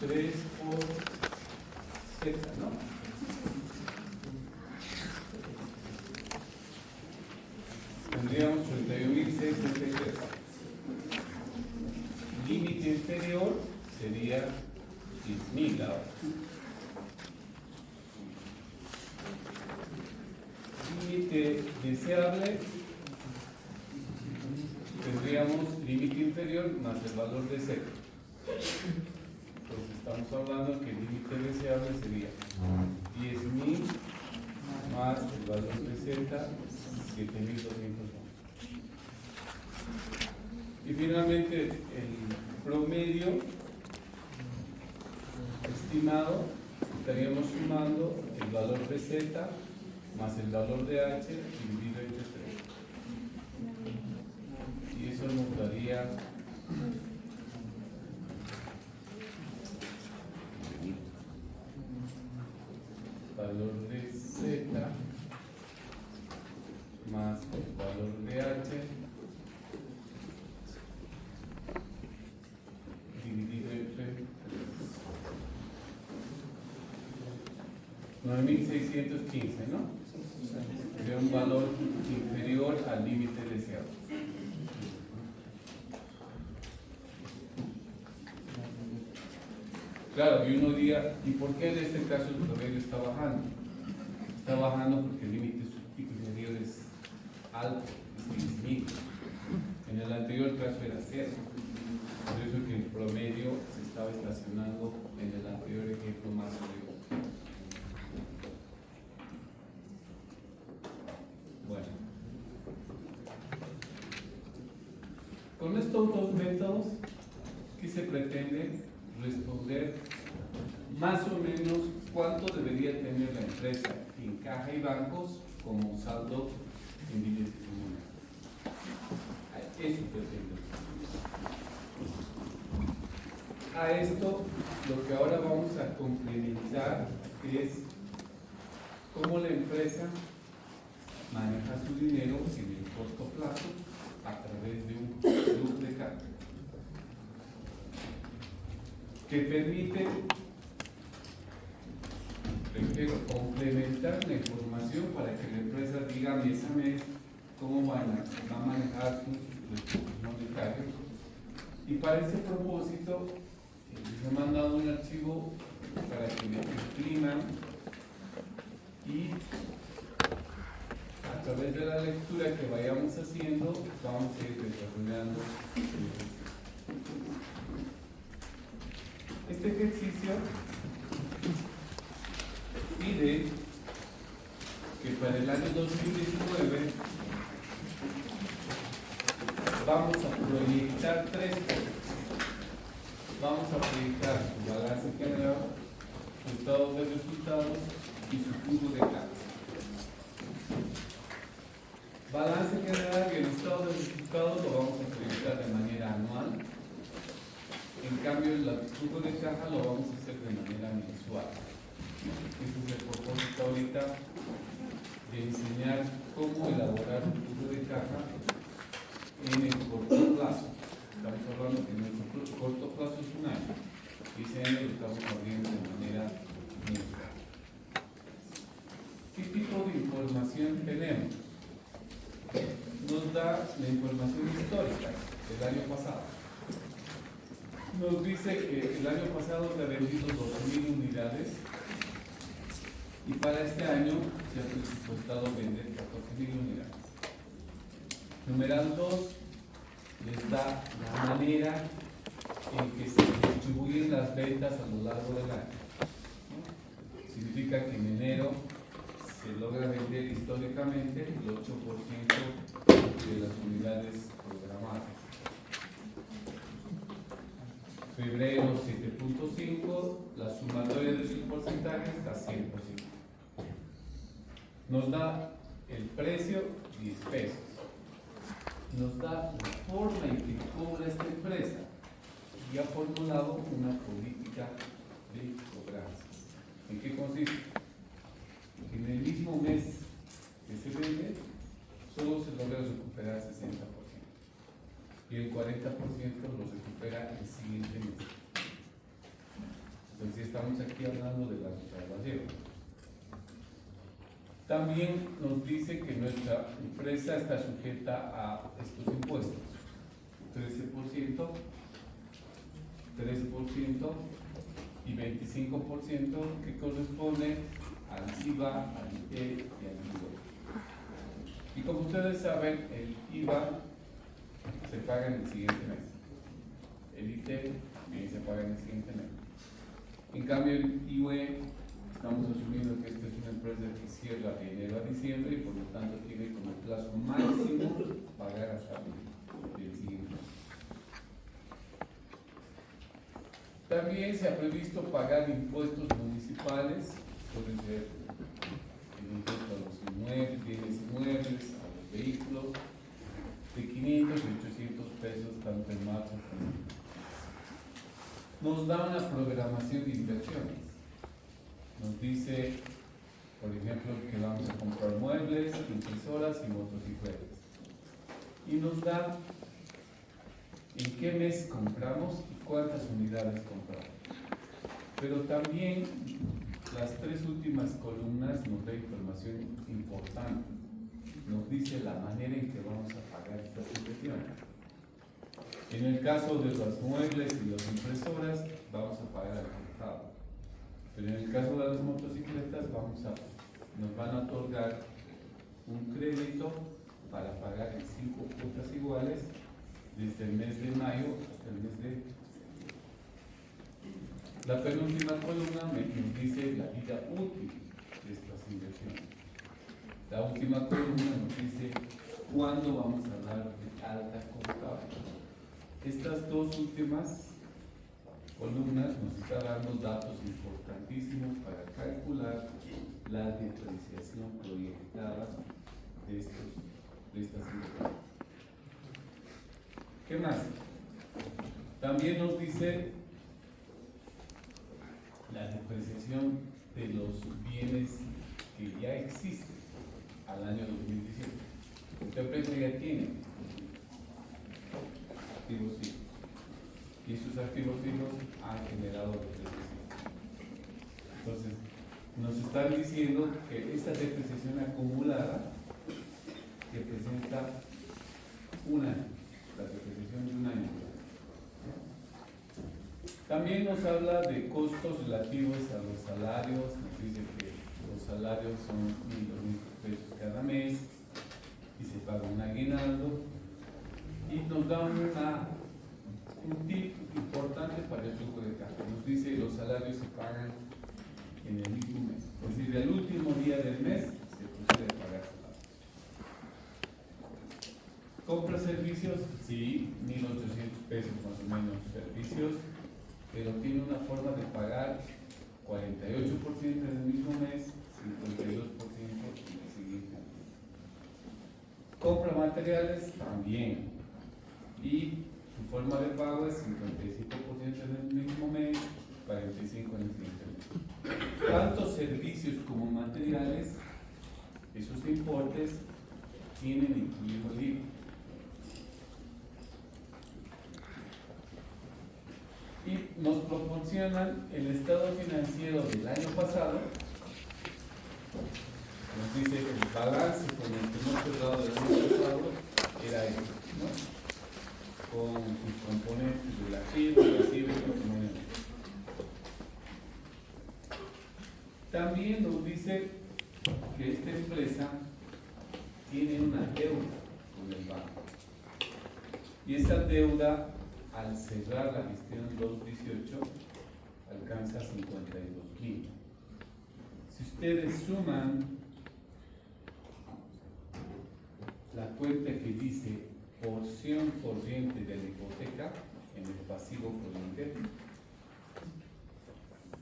3 por Z, ¿no? Tendríamos 31.633. Límite inferior sería 10.000 ahora. Límite deseable, tendríamos límite inferior más el valor de Z. Entonces estamos hablando que el límite deseable sería 10.000 más el valor de Z, 7.200. Y finalmente el promedio estimado, estaríamos sumando el valor de Z más el valor de H dividido entre 3. Y eso nos daría valor de Z más el valor de H dividido entre 9.615, ¿no? De un valor inferior al límite deseado. Claro, y uno diría, ¿y por qué en este caso el promedio está bajando? Está bajando porque el límite inferior es alto, es 10.000. En el anterior caso era 0. Por eso que el promedio se estaba estacionando en el anterior ejemplo más arriba. Bueno, con estos dos métodos, ¿qué se pretende? Responder más o menos cuánto debería tener la empresa en caja y bancos como saldo en billetes de moneda. Eso pretende. A esto, lo que ahora vamos a complementar es cómo la empresa maneja su dinero en el corto plazo a través de un flujo de caja que permite, reitero, complementar la información para que la empresa diga mes a mes cómo va a manejar sus recursos monetarios. Y para ese propósito, les he mandado un archivo para que lo impriman y a través de la lectura que vayamos haciendo, vamos a ir desarrollando este ejercicio. Pide que para el año 2019 vamos a proyectar tres cosas. Vamos a proyectar su balance general, su estado de resultados y su flujo de caja. Balance general y el estado de resultados lo vamos a proyectar de manera anual. En cambio, el flujo de caja lo vamos a hacer de manera mensual. Ese es el propósito ahorita de enseñar cómo elaborar un flujo de caja en el corto plazo. Estamos hablando que en el corto plazo es un año y ese año lo estamos abriendo de manera mensual. ¿Qué tipo de información tenemos? Nos da la información histórica del año pasado. Nos dice que el año pasado se ha vendido 12.000 unidades y para este año se ha presupuestado vender 14.000 unidades. Numeral 2 les da la manera en que se distribuyen las ventas a lo largo del año. Significa que en enero se logra vender históricamente el 8% de las unidades programadas. Febrero 7.5, la sumatoria de sus porcentajes da 100%. Nos da el precio 10 pesos. Nos da la forma en que cobra esta empresa y ha formulado una política de cobranzas. ¿En qué consiste? En el mismo mes que se vende, solo se logra recuperar 60%. Y el 40% lo recupera el siguiente mes. Entonces estamos aquí hablando de la recaudación. También nos dice que nuestra empresa está sujeta a estos impuestos: 13%, 3% y 25%, que corresponde al IVA, al ITE y al IVA. Y como ustedes saben, el IVA se paga en el siguiente mes. El ITE también se paga en el siguiente mes. En cambio, el IVE, estamos asumiendo que esta es una empresa que cierra de enero a diciembre y por lo tanto tiene como plazo máximo pagar hasta el siguiente mes. También se ha previsto pagar impuestos municipales, puede ser el impuesto a los inmuebles, bienes inmuebles, a los vehículos, de 500 y 800 pesos tanto en marzo como en mayo. Nos da una programación de inversiones. Nos dice, por ejemplo, que vamos a comprar muebles, impresoras y motocicletas. Y nos da en qué mes compramos y cuántas unidades compramos. Pero también las tres últimas columnas nos da información importante. Nos dice la manera en que vamos a pagar estas inversiones. En el caso de los muebles y las impresoras, vamos a pagar al contado. Pero en el caso de las motocicletas, nos van a otorgar un crédito para pagar en 5 cuotas iguales desde el mes de mayo hasta el mes de... La penúltima columna nos dice la vida útil de estas inversiones. La última columna nos dice cuándo vamos a dar de alta contable. Estas dos últimas columnas nos están dando datos importantísimos para calcular la depreciación proyectada de estas inversiones. ¿Qué más? También nos dice la depreciación de los bienes que ya existen al año 2017. Esta empresa ya tiene activos fijos y esos activos fijos han generado depreciación. Entonces, nos están diciendo que esta depreciación acumulada representa la depreciación de un año. También nos habla de costos relativos a los salarios. Nos dice que los salarios son 1.200 pesos cada mes y se paga un aguinaldo, y nos da un tip importante para el flujo de caja. Nos dice que los salarios se pagan en el mismo mes, es decir, el último día del mes se procede a pagar salarios. ¿Compra servicios? Sí, 1.800 pesos más o menos servicios, pero tiene una forma de pagar 48% en el mismo mes, 52% en el siguiente. Compra materiales también, y su forma de pago es 55% en el mismo mes, 45% en el siguiente mes. Tanto servicios como materiales, esos importes tienen incluido el IVA. Y nos proporcionan el estado financiero del año pasado. Nos dice que el balance con el que hemos cerrado del año pasado era este, ¿no? Con sus componentes del activo, pasivo y patrimonio. También nos dice que esta empresa tiene una deuda con el banco. Y esa deuda, al cerrar la gestión 2018, alcanza 52.000. Si ustedes suman la cuenta que dice porción corriente de la hipoteca en el pasivo corriente,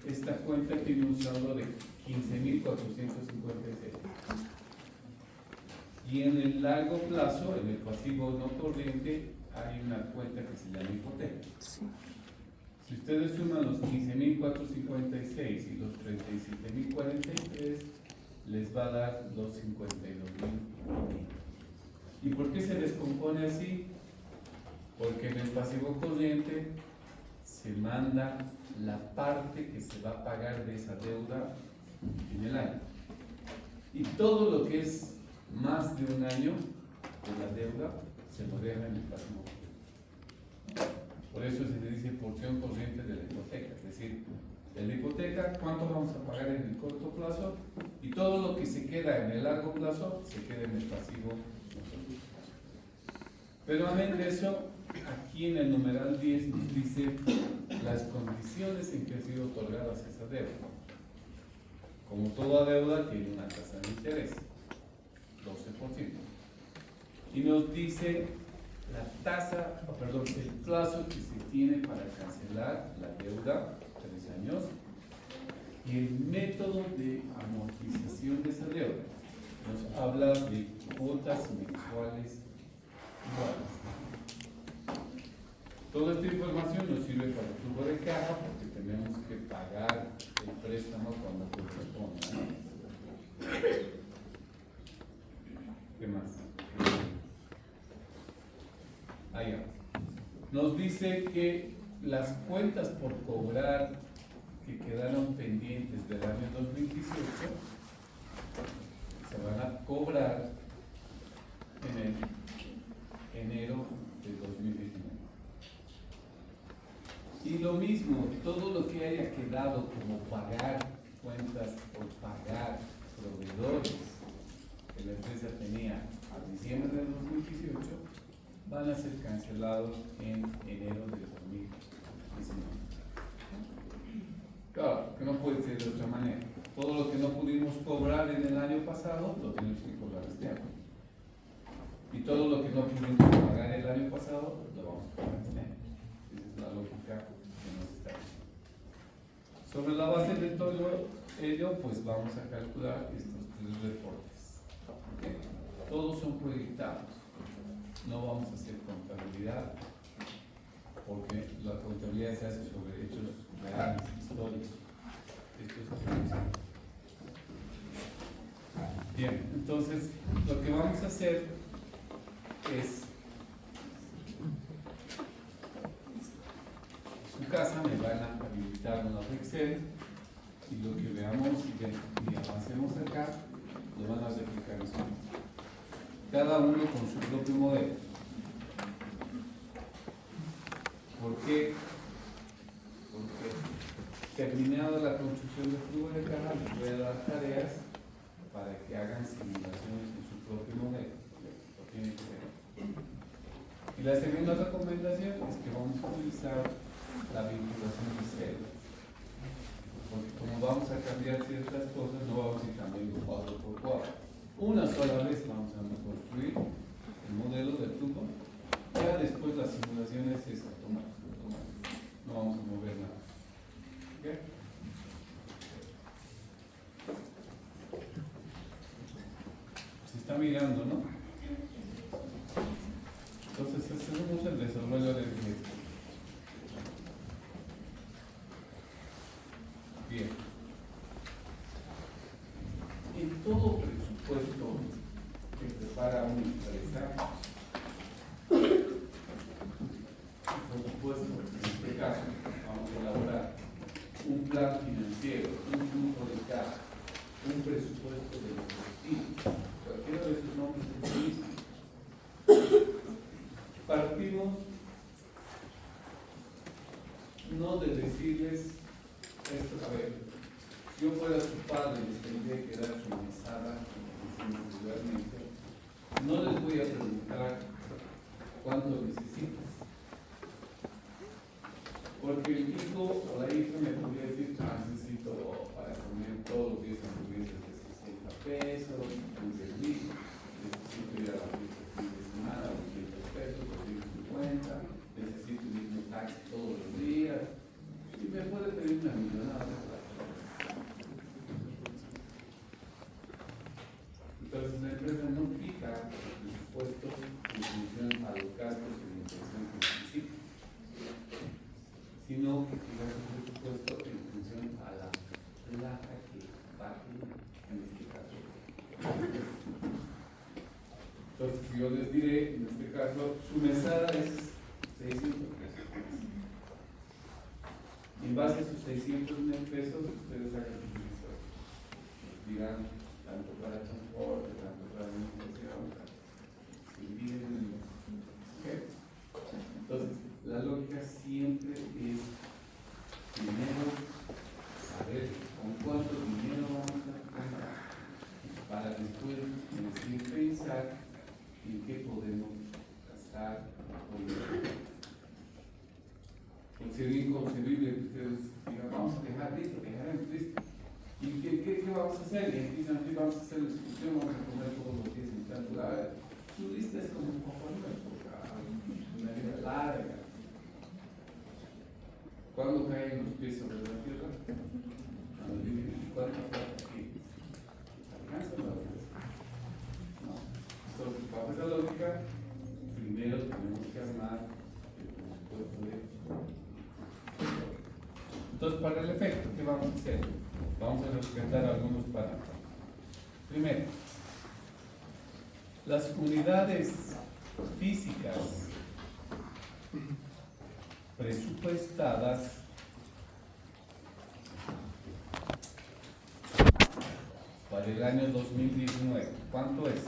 esta cuenta tiene un saldo de 15.456. Y en el largo plazo, en el pasivo no corriente, hay una cuenta que se llama hipoteca. Sí. Si ustedes suman los 15.456 y los 37.043, les va a dar los 52.000. ¿Y por qué se descompone así? Porque en el pasivo corriente se manda la parte que se va a pagar de esa deuda en el año. Y todo lo que es más de un año de la deuda se lo deja en el próximo. Por eso se le dice porción corriente de la hipoteca, es decir, de la hipoteca, cuánto vamos a pagar en el corto plazo y todo lo que se queda en el largo plazo se queda en el pasivo. Pero amén de eso, aquí en el numeral 10 nos dice las condiciones en que han sido otorgadas esa deuda. Como toda deuda tiene una tasa de interés, 12%. Y nos dice la tasa, el plazo que se tiene para cancelar la deuda, 3 años, y el método de amortización de esa deuda. Nos habla de cuotas mensuales iguales. Toda esta información nos sirve para el flujo de caja porque tenemos que pagar el préstamo cuando corresponda. ¿Qué más? Allá. Nos dice que las cuentas por cobrar que quedaron pendientes del año 2018 se van a cobrar en el enero de 2019. Y lo mismo, todo lo que haya quedado como pagar cuentas por pagar proveedores que la empresa tenía a diciembre de 2018 van a ser cancelados en enero de 2019. Claro, que no puede ser de otra manera. Todo lo que no pudimos cobrar en el año pasado lo tenemos que cobrar este año. Y todo lo que no pudimos pagar el año pasado lo vamos a pagar este año. Esa es la lógica que nos está diciendo. Sobre la base de todo ello, pues vamos a calcular estos 3 reportes. ¿Okay? Todos son proyectados. No vamos a hacer contabilidad porque la contabilidad se hace sobre hechos reales, históricos. Esto es bien, entonces lo que vamos a hacer es en su casa me van a habilitar una Excel y lo que veamos y avancemos acá lo van a replicar en su casa. Cada uno con su propio modelo. ¿Por qué? Porque terminada la construcción del flujo de caja, les voy a dar tareas para que hagan simulaciones en su propio modelo. Lo tienen que hacer. Y la segunda recomendación es que vamos a utilizar la vinculación de células. Porque como vamos a cambiar ciertas cosas, no vamos a ir cambiando cuadro por cuadro. Una sola vez vamos a construir el modelo del flujo, ya después las simulaciones es automático, no vamos a mover nada. ¿Okay? Se está mirando, ¿no? Entonces hacemos el desarrollo del riesgo. Bien. En todo presupuesto que prepara una empresa, por supuesto, en este caso, vamos a elaborar un plan financiero, un flujo de caja, un presupuesto de los objetivos. Cualquiera de esos nombres es el mismo. Partimos no de decirles esto, a ver, si yo fuera su padre les tendría que dar su mesada, individualmente, no les voy a preguntar cuánto necesitas. Porque el hijo o la hija me podría decir, necesito para comer todos los días hamburguesas de 60 pesos, un servicio, necesito ir a la fiesta el fin de semana, 200 pesos, 250, necesito ir en taxi todos los días, y me puede pedir una millonada de plata. Entonces la empresa no fija el presupuesto en función a los gastos y la inversión que necesita, sino que fija su presupuesto en función 200.000 pesos, ustedes hagan sus impuestos. Dirán, tanto para transporte, tanto para alimentación, si dividen, ¿ok? Entonces, la lógica siempre es primero saber con cuánto dinero vamos a ganar para después pensar en qué podemos gastar o invertir. Sería inconcebible que ustedes digan, vamos a dejaremos listo. ¿Y qué vamos a hacer? Y empiezan, ¿qué vamos a hacer? La discusión, vamos a comer todos los días en tal lugar. Su lista es como un poco una vida larga. ¿Cuándo caen los pies sobre la tierra? Cuando viven 24 horas aquí. ¿Alcanza la vida? No. Entonces, bajo esa lógica, primero tenemos que armar el presupuesto de. Entonces, para el efecto, ¿qué vamos a hacer? Vamos a respetar algunos parámetros. Primero, las unidades físicas presupuestadas para el año 2019. ¿Cuánto es?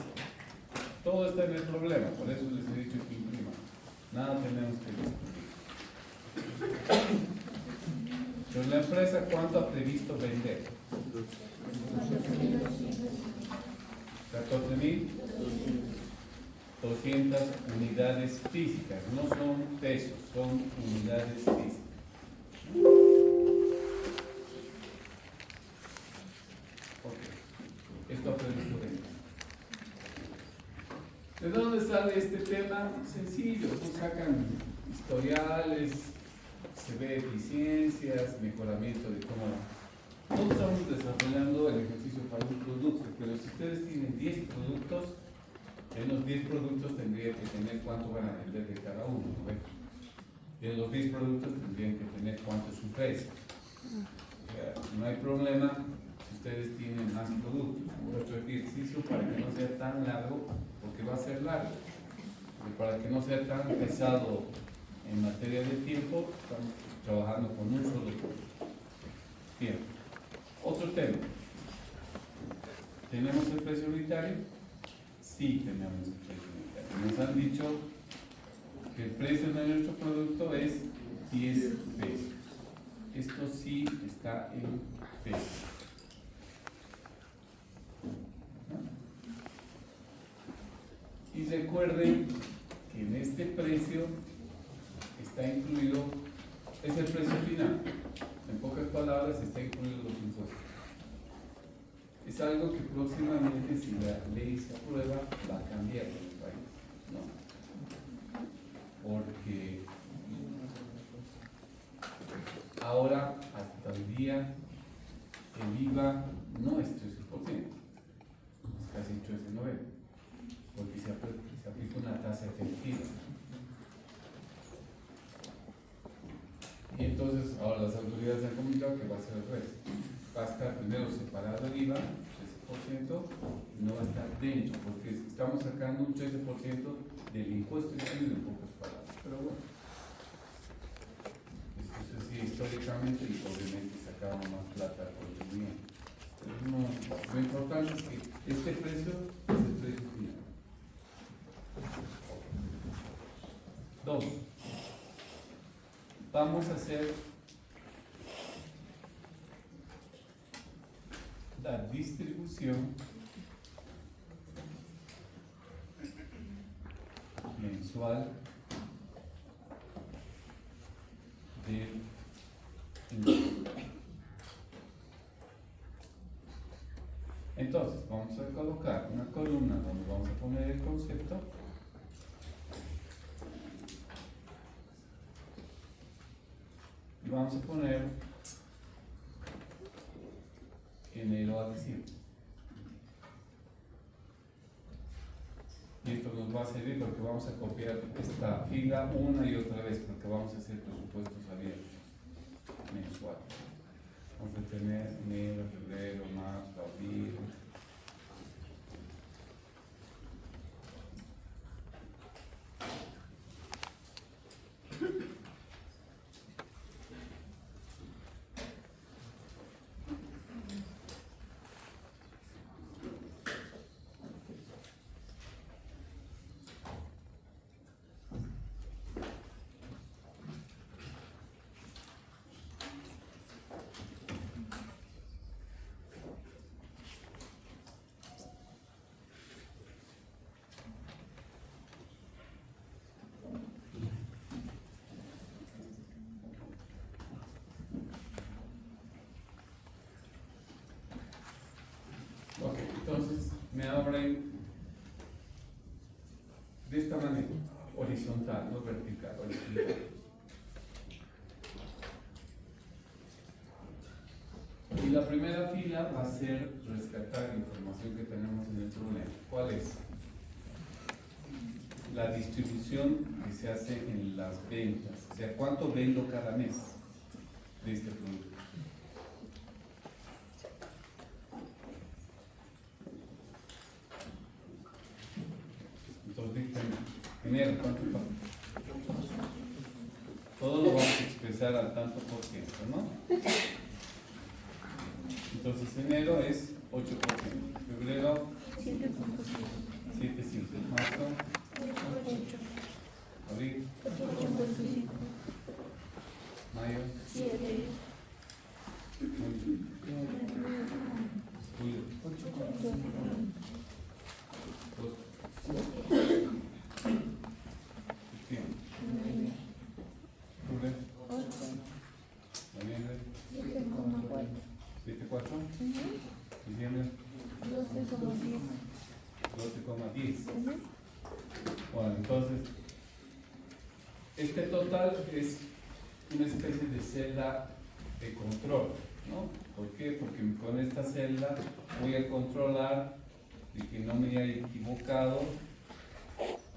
Todo está en el problema, por eso les he dicho que imprima. Nada tenemos que discutir. Pero la empresa, ¿cuánto ha previsto vender? 14.200 unidades físicas, no son pesos, son unidades físicas. Okay. Esto ha previsto vender. ¿De dónde sale este tema? Sencillo, pues sacan historiales, se ve eficiencias, mejoramiento de cómo. Nosotros estamos desarrollando el ejercicio para un producto, pero si ustedes tienen 10 productos, en los 10 productos tendrían que tener cuánto van a vender de cada uno, ¿no? Y en los 10 productos tendrían que tener cuánto es su precio. O sea, no hay problema si ustedes tienen más productos. Otro ejercicio para que no sea tan largo, porque va a ser largo. Y para que no sea tan pesado en materia de tiempo, estamos trabajando con un solo producto. Bien, otro tema. ¿Tenemos el precio unitario? Sí, tenemos el precio unitario. Nos han dicho que el precio de nuestro producto es 10 pesos. Esto sí está en pesos. Y recuerden que en este precio está incluido, es el precio final. En pocas palabras, está incluido los impuestos. Es algo que próximamente, si la ley se aprueba, va a cambiar en el país, ¿no? Porque ahora, hasta el día, el IVA no es 13%, es casi 13,9%, porque se aplica una tasa efectiva. Y entonces ahora las autoridades han comunicado que va a ser al revés. Va a estar primero separado el IVA, 13%, y no va a estar dentro, porque estamos sacando un 13% del impuesto incluido en pocas palabras. Pero bueno, esto es así históricamente y obviamente sacamos más plata por el dinero. Pero no, lo importante es que este precio es el precio final. 2. Vamos a hacer la distribución mensual del impuesto. Entonces, vamos a colocar una columna donde vamos a poner el concepto. Y vamos a poner enero a diciembre. Y esto nos va a servir porque vamos a copiar esta fila una y otra vez, porque vamos a hacer presupuestos abiertos mensuales. Vamos a tener enero, febrero, marzo, abril. Entonces me abren de esta manera, horizontal, no vertical, horizontal. Y la primera fila va a ser rescatar la información que tenemos en el problema. ¿Cuál es? La distribución que se hace en las ventas. O sea, ¿cuánto vendo cada mes de este producto? Entonces, enero, ¿cuánto falta? Todo lo vamos a expresar al tanto por ciento, ¿no? Entonces, enero es 8%, febrero 7,5%, marzo 8%, abril 8,5%, mayo 7%, julio 8,5%, noviembre 7,4%, diciembre 12,10%. Bueno, entonces, este total es una especie de celda de control, ¿no? ¿Por qué? Porque con esta celda voy a controlar de que no me haya equivocado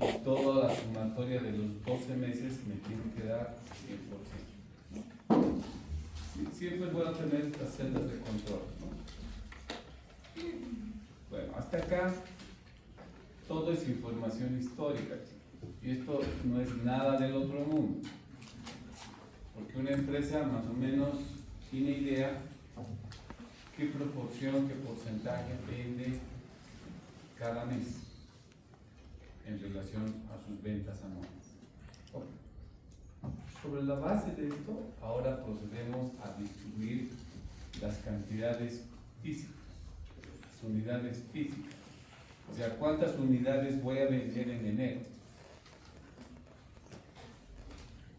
y toda la sumatoria de los 12 meses me tiene que dar 100%, ¿no? Siempre es bueno tener estas celdas de control, ¿no? Bueno, hasta acá todo es información histórica, y esto no es nada del otro mundo, porque una empresa más o menos tiene idea qué proporción, qué porcentaje vende cada mes en relación a sus ventas anuales. Okay. Sobre la base de esto, ahora procedemos a distribuir las cantidades físicas, las unidades físicas. O sea, ¿cuántas unidades voy a vender en enero?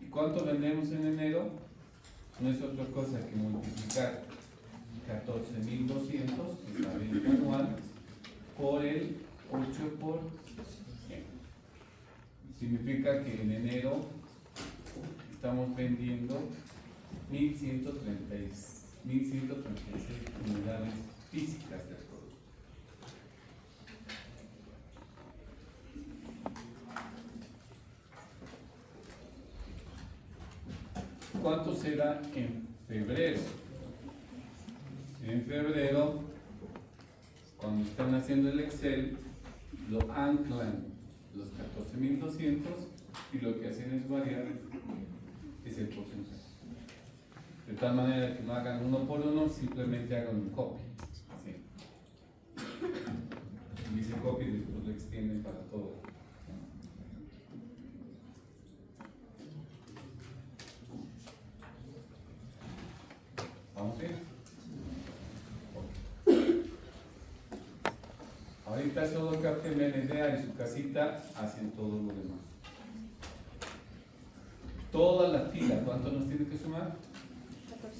¿Y cuánto vendemos en enero? No es otra cosa que multiplicar 14.200, que es la venta anual, por el 8%. Significa que en enero estamos vendiendo 1.136 unidades físicas del producto. ¿Cuánto será en febrero? En febrero, cuando están haciendo el Excel, lo anclan los 14.200 y lo que hacen es variar ese porcentaje. De tal manera que no hagan uno por uno, simplemente hagan un copy. ¿Sí? Y ese copy después lo extienden para todo. ¿Vamos bien? Ahorita solo capten la idea, en su casita hacen todo lo demás. Toda la fila, ¿cuánto nos tiene que sumar? 14.200.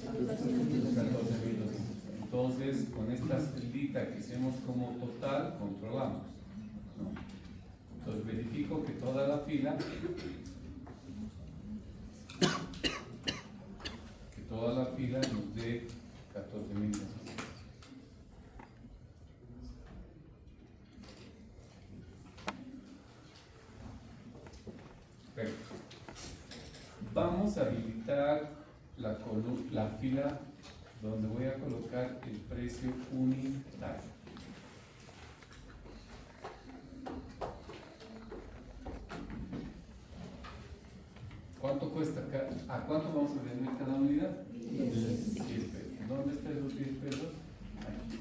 Entonces, con esta celdita que hacemos como total, controlamos, ¿no? Entonces verifico que toda la fila nos dé 14.200. Perfecto. Vamos a habilitar la fila donde voy a colocar el precio unitario. ¿Cuánto cuesta? ¿A cuánto vamos a vender cada unidad? 10 pesos. ¿Dónde están los 10 pesos? Aquí.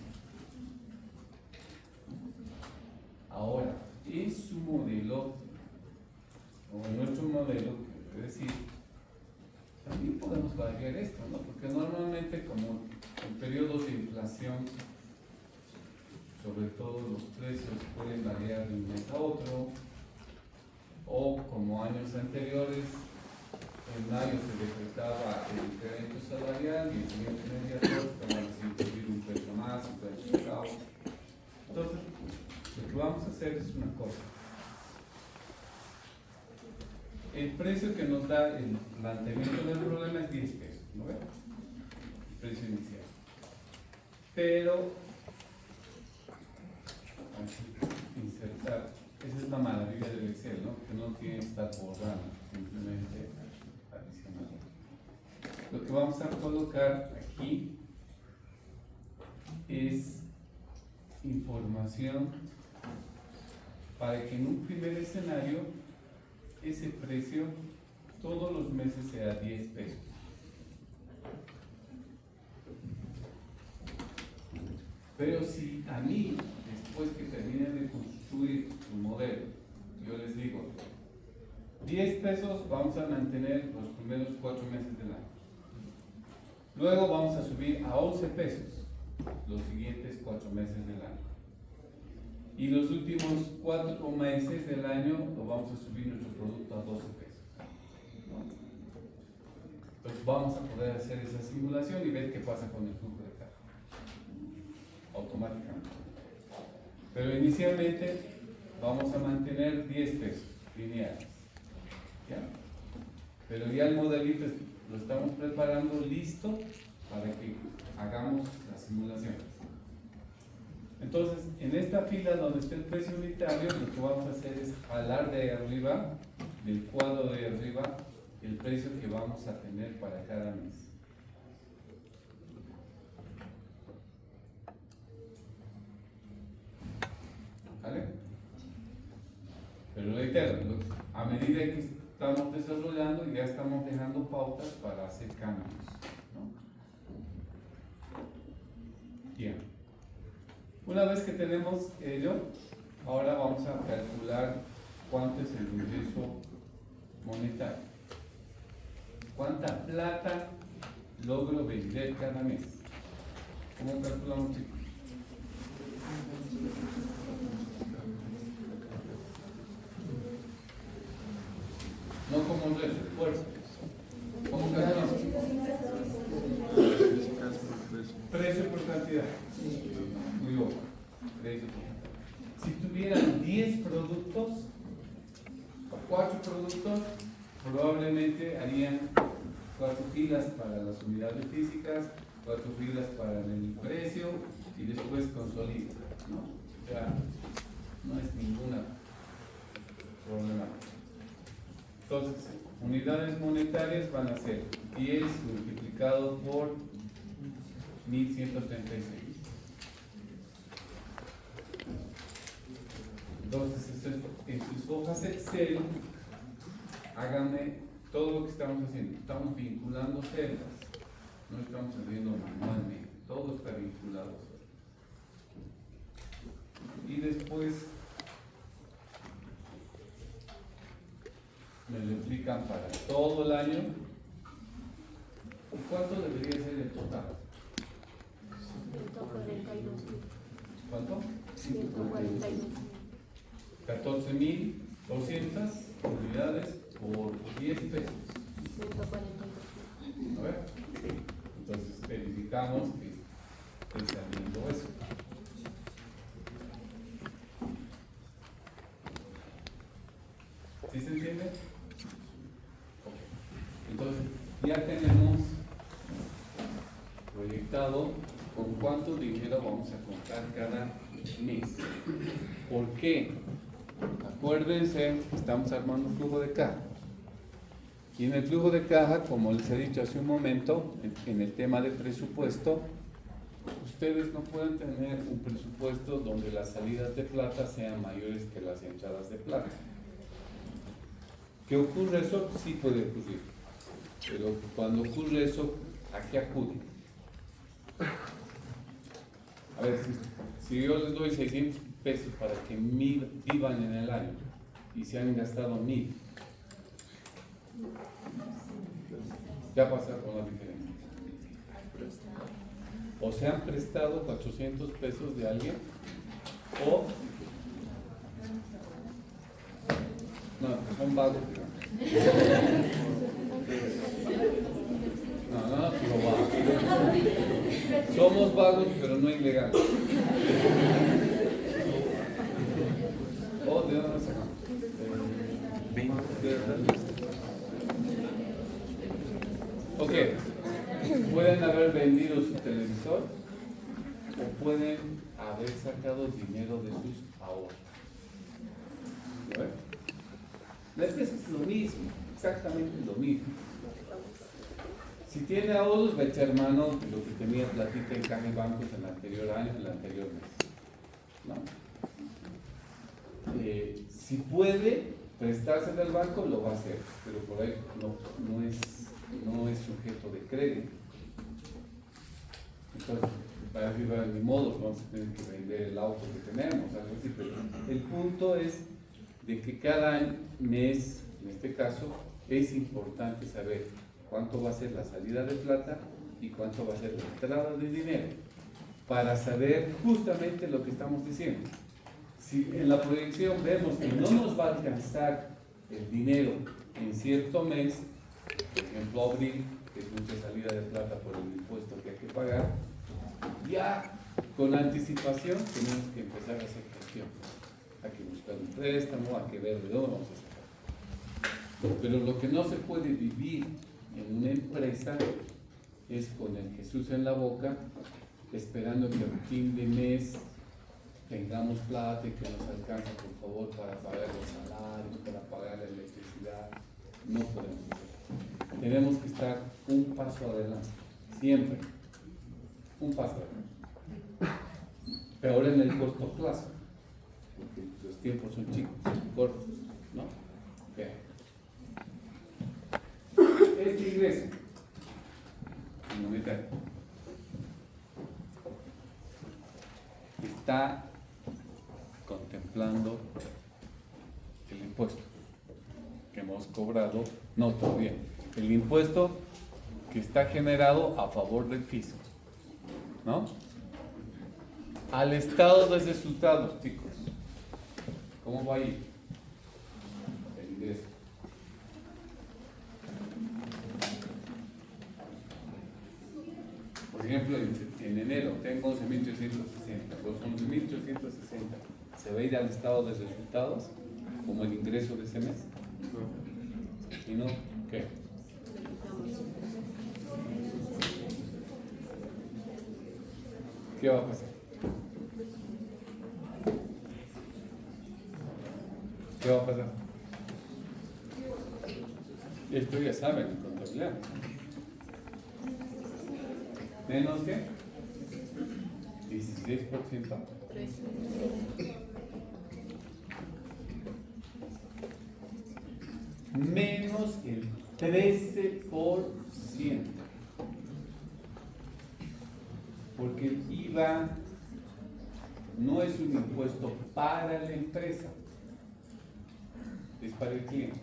Ahora, en su modelo, o en nuestro modelo, es decir, también podemos variar esto, ¿no? Porque normalmente, como en periodos de inflación, sobre todo los precios pueden variar de un mes a otro, o como años anteriores, en mayo se decretaba el incremento salarial y el siguiente mes de agosto van a incluir un peso más, un peso menos. Entonces, vamos a hacer es una cosa. El precio que nos da el planteamiento del problema es 10 pesos, ¿no ves? El precio inicial. Pero, aquí, insertar, esa es la maravilla del Excel, ¿no? Que no tiene que estar borrando, simplemente adicionar. Lo que vamos a colocar aquí es información para que en un primer escenario ese precio todos los meses sea 10 pesos. Pero si a mí, después que termine de construir su modelo, yo les digo 10 pesos vamos a mantener los primeros 4 meses del año. Luego vamos a subir a 11 pesos los siguientes 4 meses del año. Y los últimos 4 meses del año lo vamos a subir nuestro producto a 12 pesos. ¿No? Entonces vamos a poder hacer esa simulación y ver qué pasa con el flujo de caja. Automáticamente. Pero inicialmente vamos a mantener 10 pesos lineales. ¿Ya? Pero ya el modelito lo estamos preparando listo para que hagamos las simulaciones. Entonces, en esta fila donde está el precio unitario, lo que vamos a hacer es jalar de arriba, del cuadro de arriba, el precio que vamos a tener para cada mes. ¿Vale? Pero reitero, a medida que estamos desarrollando, ya estamos dejando pautas para hacer cambios, ¿no? Bien. Una vez que tenemos ello, ahora vamos a calcular cuánto es el ingreso monetario. ¿Cuánta plata logro vender cada mes? ¿Cómo calculamos, chicos? No como refuerzo. ¿Cómo calculamos? Precio por cantidad. Muy bien. Precio por cantidad. Si tuvieran 10 productos, o 4 productos, probablemente harían 4 filas para las unidades físicas, 4 filas para el precio y después consolida, ¿no? O sea, no es ninguna problema. Entonces, unidades monetarias van a ser 10 multiplicado por 1136. Entonces, en sus hojas Excel, háganme todo lo que estamos haciendo. Estamos vinculando celdas, no estamos haciendo manualmente, todo está vinculado. Y después me lo explican para todo el año. ¿Y cuánto debería ser el total? 142. ¿Cuánto? 142. 14.200 unidades por 10 pesos. 142. A ver. Entonces verificamos que esté saliendo eso. ¿Sí se entiende? Okay. Entonces ya tenemos proyectado con cuánto dinero vamos a contar cada mes. ¿Por qué? Acuérdense, estamos armando un flujo de caja. Y en el flujo de caja, como les he dicho hace un momento, en el tema de presupuesto, ustedes no pueden tener un presupuesto donde las salidas de plata sean mayores que las entradas de plata. ¿Qué ocurre eso? Sí puede ocurrir. Pero cuando ocurre eso, ¿a qué acude? A ver, si yo les doy 600 pesos para que vivan en el año y se han gastado 1000, ¿qué va a pasar con la diferencia? O se han prestado 400 pesos de alguien, o no, son vagos. No, pero vagos. Somos vagos, pero no ilegales. ¿de dónde lo sacamos? 20. Ok, pueden haber vendido su televisor o pueden haber sacado dinero de sus ahorros. ¿Lo ven? La empresa es lo mismo, exactamente lo mismo. Si tiene ahorros, va a echar mano de lo que tenía platita en caja y bancos en el anterior año, en el anterior mes. ¿No? Si puede prestarse del banco, lo va a hacer, pero por ahí no es sujeto de crédito. Entonces, para arriba ni modo, vamos a tener que vender el auto que tenemos, algo así, pero el punto es de que cada mes, en este caso, es importante saber cuánto va a ser la salida de plata y cuánto va a ser la entrada de dinero, para saber justamente lo que estamos diciendo. Si en la proyección vemos que no nos va a alcanzar el dinero en cierto mes, por ejemplo abril, que es mucha salida de plata por el impuesto que hay que pagar, ya con anticipación tenemos que empezar a hacer gestión. Hay que buscar un préstamo, hay que ver de dónde vamos a sacar. Pero lo que no se puede vivir en una empresa es con el Jesús en la boca, esperando que al fin de mes tengamos plata y que nos alcance, por favor, para pagar los salarios, para pagar la electricidad. No podemos hacerlo. Tenemos que estar un paso adelante, siempre. Un paso adelante. Peor en el corto plazo, porque los tiempos son chicos, son cortos, ¿no? Okay. Este ingreso monetario está contemplando el impuesto que hemos cobrado, no todavía, el impuesto que está generado a favor del fisco, ¿no? Al estado de resultados, chicos, ¿cómo va a ir el ingreso? Por ejemplo, en enero tengo 11.860. Los 11.860 se va a ir al estado de resultados como el ingreso de ese mes. ¿Y no? ¿Qué? ¿Qué va a pasar? ¿Qué va a pasar? Esto ya saben en contabilidad. ¿Menos qué? 16%. Menos el 13%. Porque el IVA no es un impuesto para la empresa, es para el cliente.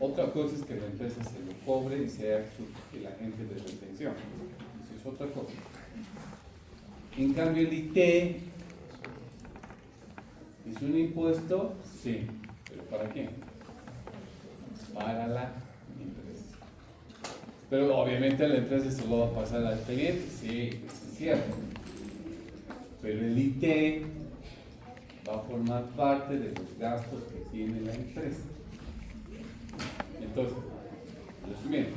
Otra cosa es que la empresa se lo cobre y sea el agente de retención. Eso es otra cosa. En cambio, el IT es un impuesto, sí, pero ¿para quién? Para la empresa. Pero obviamente la empresa se lo va a pasar al cliente, sí, es cierto. Pero el IT va a formar parte de los gastos que tiene la empresa. Entonces, resumiendo,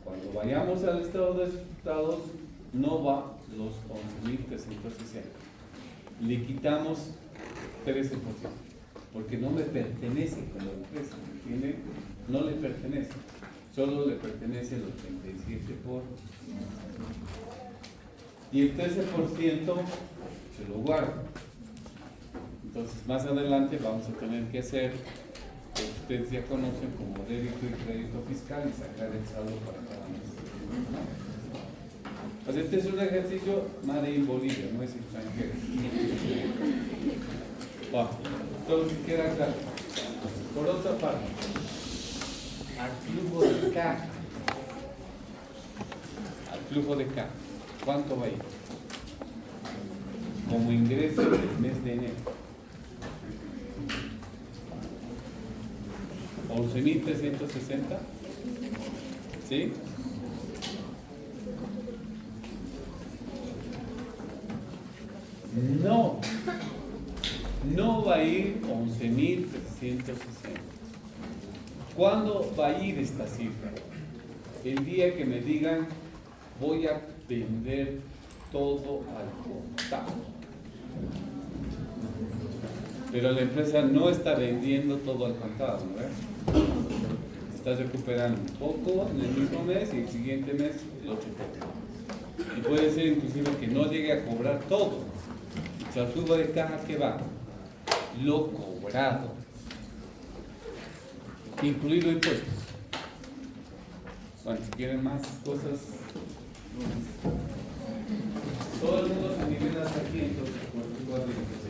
cuando vayamos al estado de resultados, no va los 11.360. Le quitamos 13%, porque no me pertenece como empresa, ¿entiende? No le pertenece, solo le pertenece el 87%. Y el 13% se lo guardo. Entonces, más adelante vamos a tener que hacer que ustedes ya conocen como débito y crédito fiscal y sacar el saldo para cada mes. Pues este es un ejercicio made in Bolivia, no es extranjero. Bueno, entonces queda claro. Por otra parte, al flujo de caja. Al flujo de caja, ¿cuánto va a ir? Como ingreso del mes de enero. 11.360, ¿sí? no va a ir 11.360. ¿Cuándo va a ir esta cifra? El día que me digan voy a vender todo al contado. Pero la empresa no está vendiendo todo al contado, ¿no? Está recuperando un poco en el mismo mes y el siguiente mes el otro poco. Y puede ser inclusive que no llegue a cobrar todo. O sea, el flujo de caja que va, lo cobrado, incluido impuestos. Bueno, si quieren más cosas, todo el mundo se nivela hasta aquí, entonces, por el flujo de